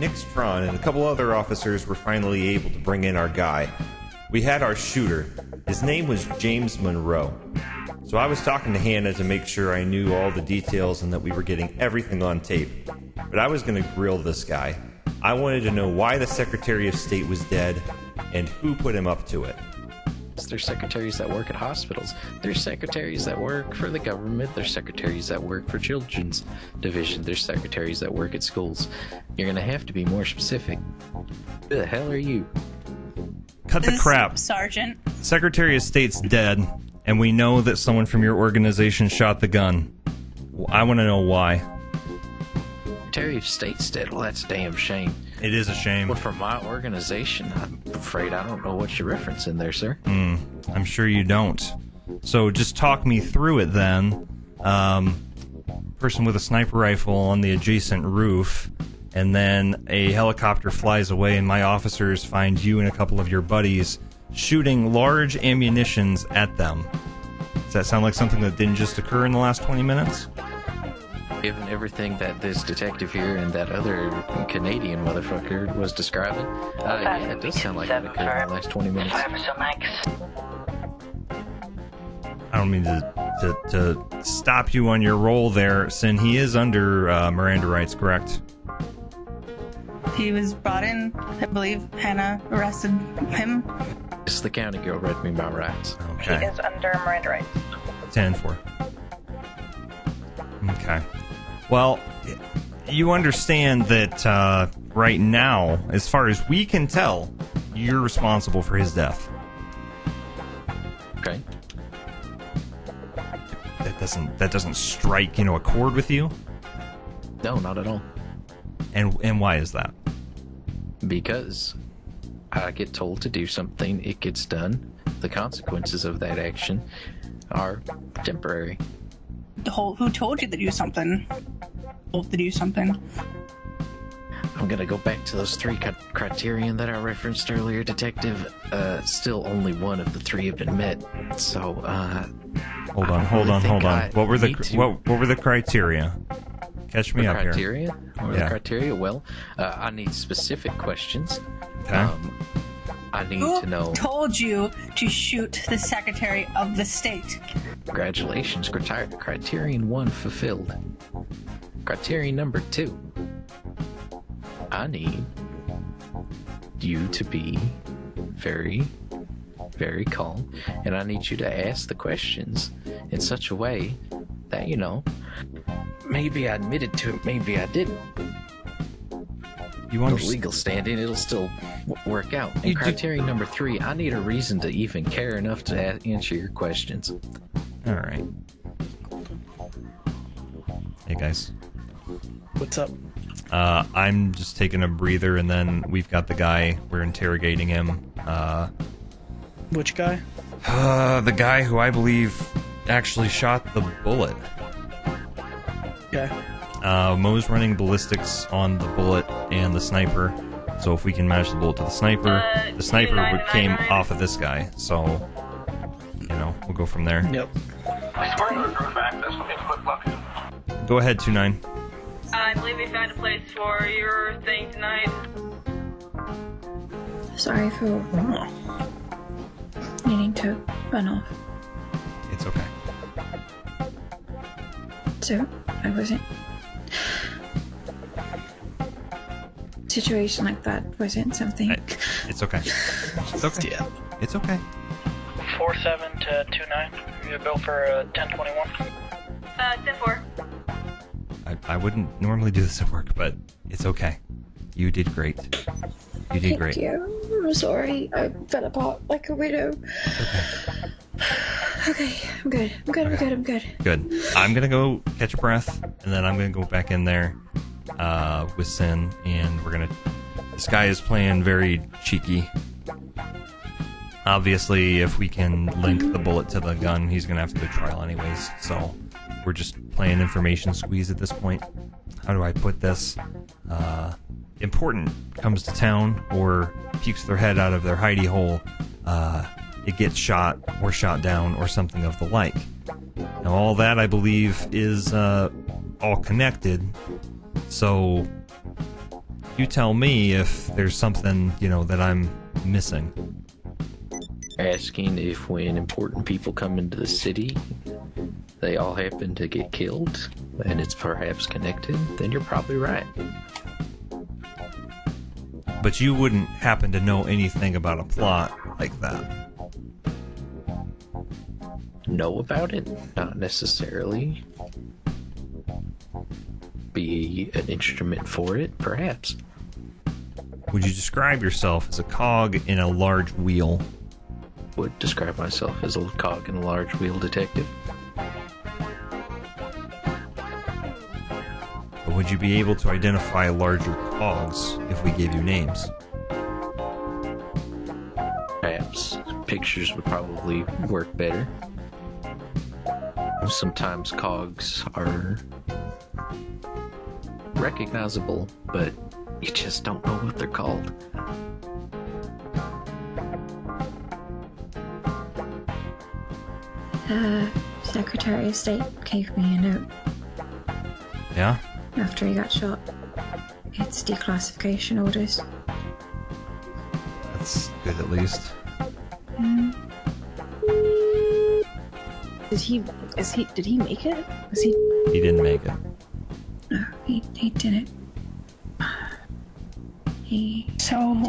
Nick Strawn and a couple other officers were finally able to bring in our guy. We had our shooter. His name was James Monroe. So I was talking to Hannah to make sure I knew all the details and that we were getting everything on tape. But I was going to grill this guy. I wanted to know why the Secretary of State was dead and who put him up to it. There's secretaries that work at hospitals. There's secretaries that work for the government. There's secretaries that work for Children's Division. There's secretaries that work at schools. You're going to have to be more specific. Who the hell are you? Cut the crap. Sergeant. Secretary of State's dead, and we know that someone from your organization shot the gun. I want to know why. Secretary of State's dead. Well, that's a damn shame. It is a shame. Well, for my organization, I'm afraid I don't know what you're referencing there, sir. I'm sure you don't. So just talk me through it then. Person with a sniper rifle on the adjacent roof, and then a helicopter flies away, and my officers find you and a couple of your buddies shooting large ammunitions at them. Does that sound like something that didn't just occur in the last 20 minutes? Given everything that this detective here and that other Canadian motherfucker was describing, yeah, it does sound like it occurred in the last 20 minutes. I don't mean to stop you on your roll there, Synn. He is under Miranda rights, correct? He was brought in. I believe Hannah arrested him. It's the county girl read me my rights. Okay. He is under Miranda rights. 10-4. Okay. Well, you understand that right now, as far as we can tell, you're responsible for his death. Okay. That doesn't strike, a chord with you? No, not at all. And why is that? Because I get told to do something, it gets done. The consequences of that action are temporary. Who told you to do something? Told to do something. I'm gonna go back to those three criterion that I referenced earlier, Detective. Still only one of the three have been met. So, hold on. What were the criteria? Catch me up criteria? here. What are the criteria? Well, I need specific questions. Okay. I need to know. Who told you to shoot the Secretary of the State? Congratulations, criterion 1 fulfilled. Criterion number 2. I need you to be very, very calm, and I need you to ask the questions in such a way that, maybe I admitted to it, maybe I didn't. You The legal standing, it'll still work out. And criterion number 3, I need a reason to even care enough to answer your questions. All right. Hey, guys. What's up? I'm just taking a breather, and then we've got the guy. We're interrogating him. Which guy? The guy who I believe actually shot the bullet. Okay. Moe's running ballistics on the bullet and the sniper. So if we can match the bullet to the sniper came off of this guy. So, we'll go from there. Yep. Go ahead, 2-9. I believe we found a place for your thing tonight. Sorry for needing to run off. It's okay. So, I wasn't... Situation like that wasn't something... It's okay. It's okay. Yeah. It's okay. 4-7 to 2-9. You bill for 10-21. 10-4. I wouldn't normally do this at work, but it's okay. You did great. You did great. Thank you. I'm sorry. I fell apart like a widow. Okay, I'm good. I'm good. Good. I'm gonna go catch a breath, and then I'm gonna go back in there with Synn, and we're gonna... This guy is playing very cheeky. Obviously, if we can link the bullet to the gun, he's gonna have to go to trial anyways, so we're just playing information squeeze at this point. How do I put this? Important comes to town or pukes their head out of their hidey hole, it gets shot or shot down or something of the like. Now all that, I believe, is all connected, so You tell me if there's something, that I'm missing. Asking if when important people come into the city, they all happen to get killed, and it's perhaps connected, then you're probably right. But you wouldn't happen to know anything about a plot like that. Know about it? Not necessarily. Be an instrument for it, perhaps. Would you describe yourself as a cog in a large wheel? Would describe myself as a cog in a large wheel detective. But would you be able to identify larger cogs if we gave you names? Perhaps. Pictures would probably work better. Sometimes cogs are recognizable, but you just don't know what they're called. Secretary of State gave me a note Yeah? after he got shot. It's declassification orders. That's good at least. Did he make it? He didn't make it. No, he didn't. So,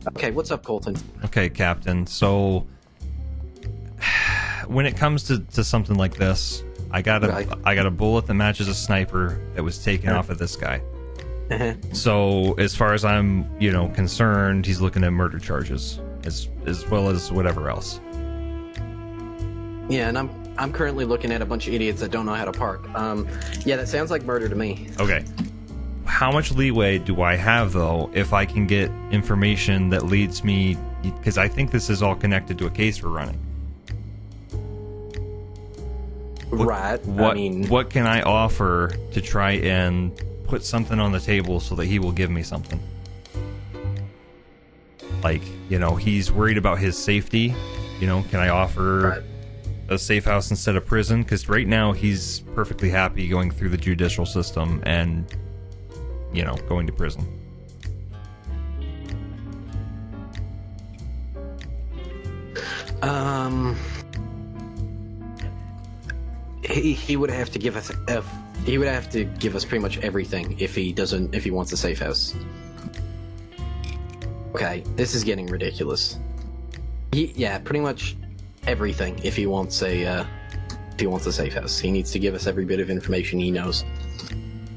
Okay, what's up, Colton? Okay, Captain. So, when it comes to something like this, I got a bullet that matches a sniper that was taken off of this guy. So, as far as I'm, concerned, he's looking at murder charges as well as whatever else. Yeah, and I'm currently looking at a bunch of idiots that don't know how to park. Yeah, that sounds like murder to me. Okay. How much leeway do I have, though, if I can get information that leads me... Because I think this is all connected to a case we're running. Right. What can I offer to try and put something on the table so that he will give me something? Like, he's worried about his safety. Can I offer a safe house instead of prison? Because right now he's perfectly happy going through the judicial system and... going to prison. He would have to give us pretty much everything if he wants a safe house. Okay, this is getting ridiculous. Yeah, pretty much everything if he wants a safe house. He needs to give us every bit of information he knows.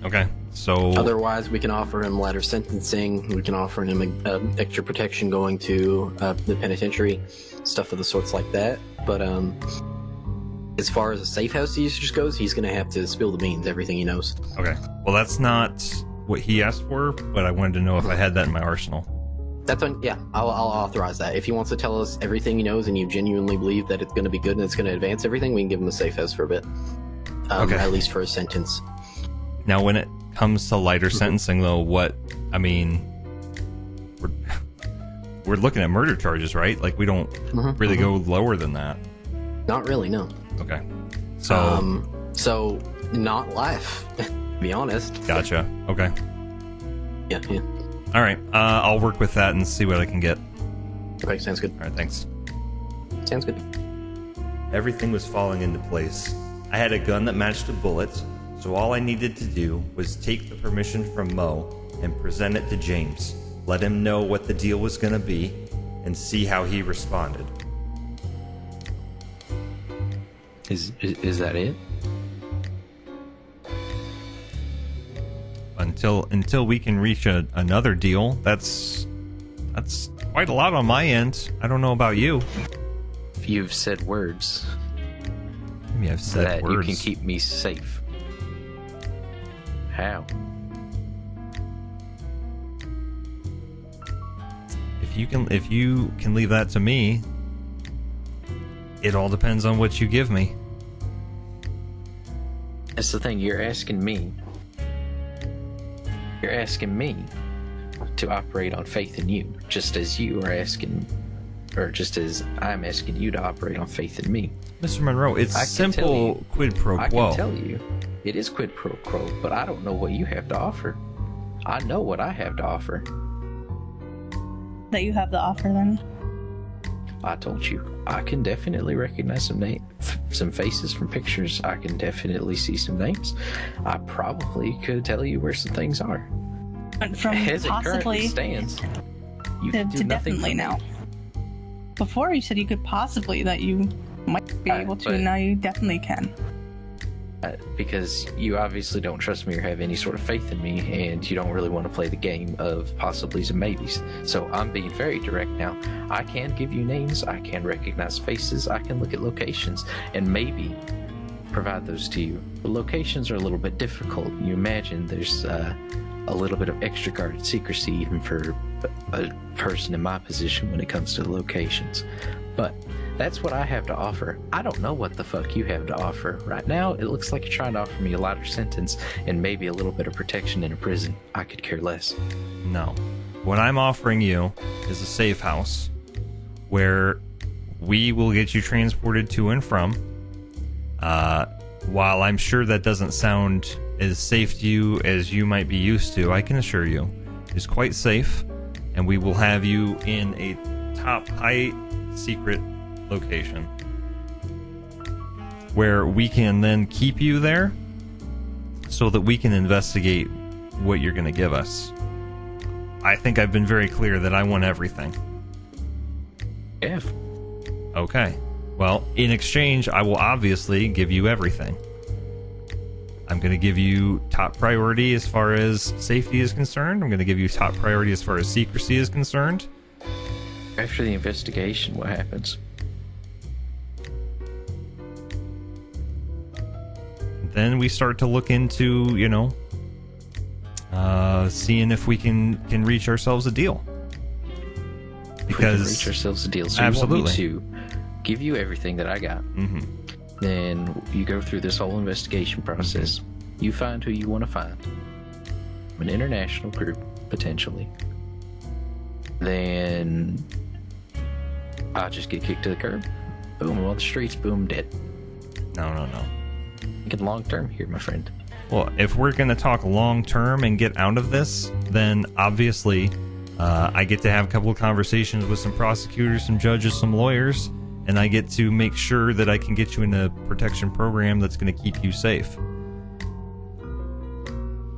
Okay. So otherwise, we can offer him lighter sentencing. We can offer him extra protection going to the penitentiary, stuff of the sorts like that. But as far as a safe house usage goes, he's going to have to spill the beans, everything he knows. Okay. Well, that's not what he asked for, but I wanted to know if I had that in my arsenal. That's on. Yeah, I'll authorize that. If he wants to tell us everything he knows, and you genuinely believe that it's going to be good and it's going to advance everything, we can give him a safe house for a bit. Okay. At least for a sentence. Now, when it comes to lighter sentencing, though, we're looking at murder charges, right? Like, we don't really go lower than that. Not really, no. Okay. So so not life, to be honest. Gotcha. Okay. Yeah. All right. I'll work with that and see what I can get. Okay, sounds good. All right, thanks. Sounds good. Everything was falling into place. I had a gun that matched a bullet, so all I needed to do was take the permission from Moe and present it to James, let him know what the deal was going to be, and see how he responded. Is that it? Until we can reach another deal, that's quite a lot on my end. I don't know about you. You've said words. Maybe I've said that words. You can keep me safe. How? If you can leave that to me, it all depends on what you give me. That's the thing. You're asking me to operate on faith in you, just as you are asking, or just as I'm asking you to operate on faith in me. Mr. Monroe, it's simple quid pro quo. I can tell you, it is quid pro quo, but I don't know what you have to offer. I know what I have to offer. That you have the offer then. I told you, I can definitely recognize some faces from pictures. I can definitely see some names. I probably could tell you where some things are. But from As it currently possibly stands, you to can do nothing definitely for me. now. Before you said you could possibly, that you might be able to, but- now you definitely can. Because you obviously don't trust me or have any sort of faith in me, and you don't really want to play the game of possibilities and maybes. So I'm being very direct now. I can give you names, I can recognize faces, I can look at locations, and maybe provide those to you. The locations are a little bit difficult. You imagine there's a little bit of extra guarded secrecy even for a person in my position when it comes to the locations. But that's what I have to offer. I don't know what the fuck you have to offer. Right now, it looks like you're trying to offer me a lighter sentence and maybe a little bit of protection in a prison. I could care less. No. What I'm offering you is a safe house where we will get you transported to and from. While I'm sure that doesn't sound as safe to you as you might be used to, I can assure you it's quite safe, and we will have you in a top high secret location where we can then keep you there so that we can investigate what you're going to give us. I think I've been very clear that I want everything. Yeah. Okay. Well, in exchange, I will obviously give you everything. I'm going to give you top priority as far as safety is concerned. I'm going to give you top priority as far as secrecy is concerned. After the investigation, what happens? Then we start to look into, seeing if we can reach ourselves a deal. If we can reach ourselves a deal. So absolutely. You want me to give you everything that I got. Mm-hmm. Then you go through this whole investigation process. You find who you want to find. An international group, potentially. Then I'll just get kicked to the curb. Boom, I'm on the streets. Boom, dead. No. Thinking long term here, my friend. Well, if we're going to talk long term and get out of this, then obviously I get to have a couple of conversations with some prosecutors, some judges, some lawyers, and I get to make sure that I can get you in a protection program that's going to keep you safe.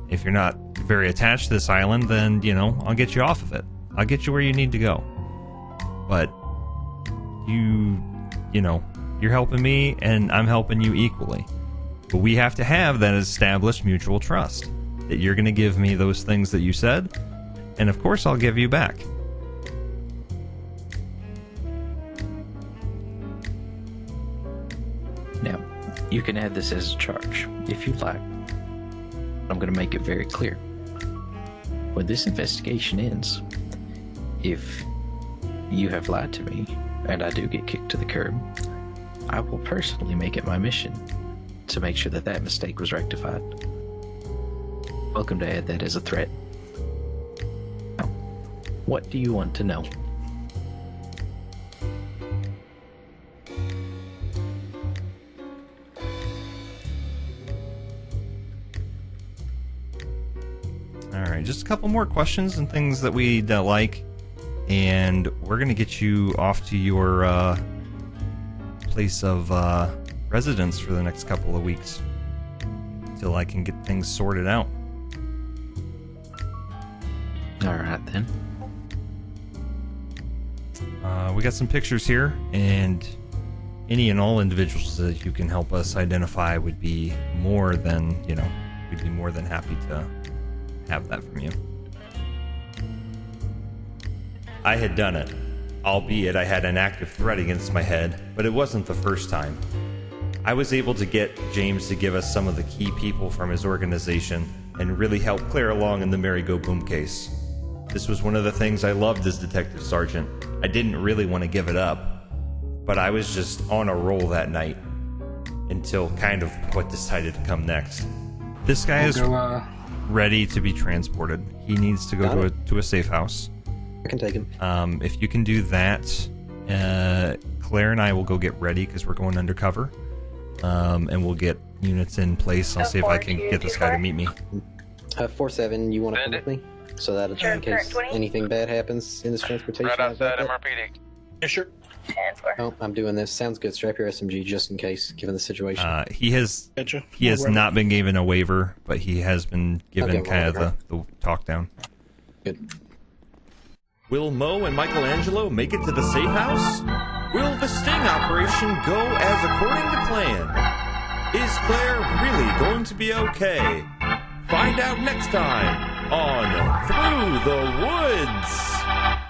If you're not very attached to this island, then, I'll get you off of it. I'll get you where you need to go. But you're helping me and I'm helping you equally. But we have to have that established mutual trust that you're going to give me those things that you said, and of course I'll give you back. Now, you can add this as a charge, if you like. I'm going to make it very clear. When this investigation ends, if you have lied to me, and I do get kicked to the curb, I will personally make it my mission to make sure that that mistake was rectified. Welcome to add that as a threat. Now, what do you want to know? Alright, just a couple more questions and things that we like, and we're going to get you off to your place of residence for the next couple of weeks till I can get things sorted out. Alright then. We got some pictures here, and any and all individuals that you can help us identify would be more than, we'd be more than happy to have that from you. I had done it, albeit I had an active threat against my head, but it wasn't the first time. I was able to get James to give us some of the key people from his organization and really help clear along in the Merry Go Boom case. This was one of the things I loved as Detective Sergeant. I didn't really want to give it up, but I was just on a roll that night until kind of what decided to come next. This guy is ready to be transported. He needs to go to a safe house. I can take him. If you can do that, Claire and I will go get ready because we're going undercover. And we'll get units in place. I'll see if I can get this guy to meet me. 4-7, you want to come with me? So that Sure, in case 20. anything bad happens in this transportation. Right I've got outside that. MRPD. Yeah, sure. And square. Oh, I'm doing this. Sounds good. Strap your SMG just in case, given the situation. He has Gotcha. not been given a waiver, but he has been given Okay, kind well, of the talk down. Good. Will Moe and Michaelangelo make it to the safe house? Will the sting operation go as according to plan? Is Claire really going to be okay? Find out next time on Through the Woods!